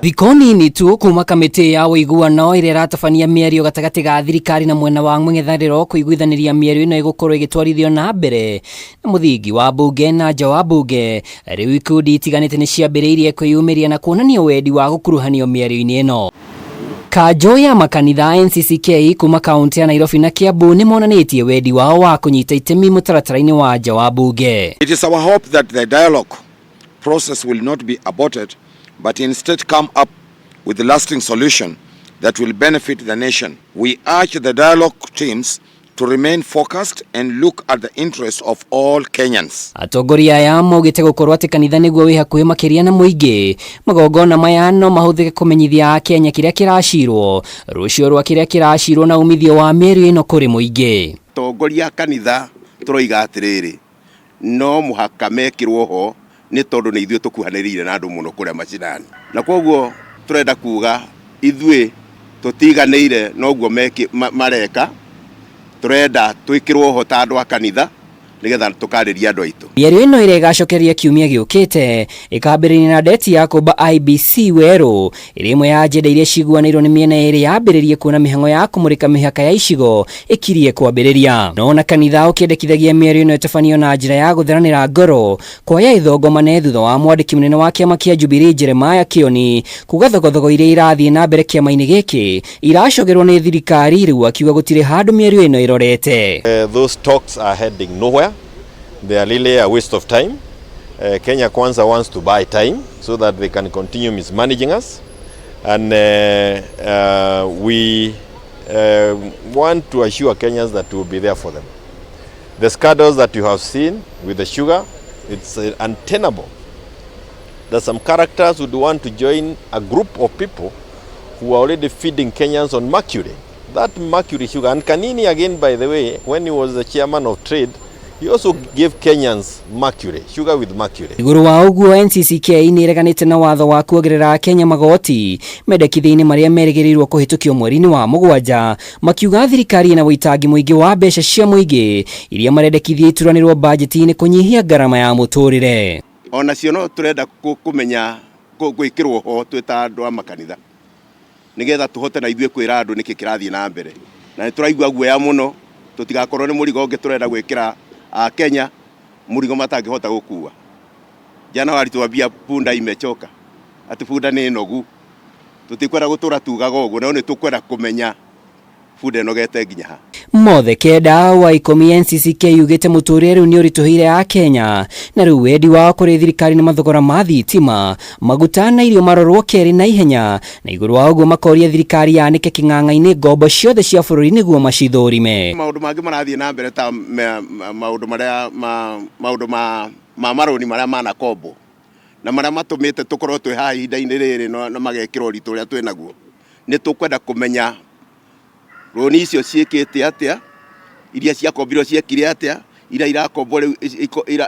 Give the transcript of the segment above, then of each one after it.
Thikoni ni tu kuma kamete ya wuiguano ire ratabania miario gatagati ga thirikari na mwena wa ng'ethaniro kuiguithaniria miario-ini igukorwo igitwarithio na mbere na muthingi wa bunge na nja wa bunge. Riu ikundi itiganite ni ciambiriirie kwiyumiria na kuonania wendi wa gukuruhanio miario-ini ino. Kanju ya makanitha NCCK kuma kaunti ya Nairobi na Kiambu ni monanitie wendi wao wa kunyita itemi mutaratara-ini wa nja wa bunge. It is our hope that the dialogue process will not be aborted, but instead come up with a lasting solution that will benefit the nation. We urge the dialogue teams to remain focused and look at the interests of all Kenyans. Atongoria aya maugite gukorwo ati kanitha niguo wi hakuhi makiria na muingi magongona maya no mahuthike kumenyithia Kenya kiria kiracirwo rucio rwa kiria kiracirwo na umithio wa mĩario ino kuri muingi. Atongoria kanitha turoiga atiriri no muhaka mekirwo ho ni tondu ni ithuĩ tukuhanĩrĩire na andu muno kuria macinani, na koguo turenda kuga ithuĩ tutiganĩire noguo mareka. Turenda twikirwo ho ta andu a kanitha nigetha tukariria andu aitu. Mĩario ino ire gacokeria kiumia giukite ikambĩrĩria na ndeti ya kumba IBC weru iri imwe ya agenda iria ciguanĩirwo ni miena iri yambĩrĩrie kuona mihango ya kumurika mihaka ya icigo ikirie kwambĩrĩria. No na kanitha ukĩendekithagia mĩario ino ĩtabanio na njĩra ya gutheranĩra ngoro kuoya ithongomane thutha wa mwandĩki mũnene wa kĩama kĩa Jubilee Jeremiah Kioni kuga thogothogo iria irathiĩ na mbere kĩama-inĩ gĩkĩ iracogerwo nĩ thirikari rĩu akiuga gũtirĩ handũ mĩario ino irorete. Those talks are heading nowhere. They are really a waste of time. Kenya Kwanza wants to buy time so that they can continue mismanaging us, and we want to assure Kenyans that we will be there for them. The scandals that you have seen with the sugar, it's untenable. That some characters would want to join a group of people who are already feeding Kenyans on mercury. That mercury sugar, and Kanini again, by the way, when he was the chairman of trade, he also gave Kenyans mercury, sugar with mercury. Iguru wa uguo NCCK ni ireganite na watho wa kuongerera Kenya magoti mendekithia-ini maria merĩgĩrĩirwo kuhitukio mweri-ini wa mũgwanja, makiuga thirikari ina witangi muingi wa mbeca cia muingi iria marendekithia ituranirwo budget-ini kunyihia garama ya muturire. Ona cio no turenda kumenya gwikirwo ho twita andu a makanitha nigetha tuhote na ithuĩ kwĩra andu niki kirathie na mbere, na nituraigua guoya muno tutigakorwo ni murigo ungi turenda gwikira Kenya murigo matangihota gukua. Januari tuambia punda imechoka, ati punda ni nogu, tutikwenda gutura tugaga uguo, no ni tukwenda kumenya punda inogete nginya ha. Mothe kenda wa 10 NCCK yugite muturire riu ni urituhire ya Kenya na riu wendi wa kuri thirikari na mathogora ma thitima maguta na irio marorwo keri na ihenya, na iguru wa uguo makoria thirikari yanike king'ang'a-ini ngombo ciothe cia bururi niguo macithurime. Maundu mangi marathie na mbere ta maundu ma maroni maria mana kombo na maria matumite tukorwo twi haha ihinda-ini riri na magekirwo ritu uria twi naguo. Ni tukwenda kumenya roni icio ciĩkĩte atia, iria ciakombirwo ciekire atia, iria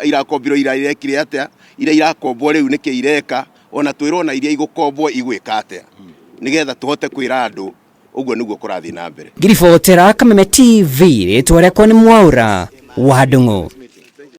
irakombirwo irekire atia, iria irakombwo riu niki ireka, ona twirona iria igukombwo igwika atia, nigetha tuhote kwira andu uguo niguo kurathie na mbere. Ngiribotera Kameme TV ritwa rĩakwa nĩ Mwaura wa Ndung'u.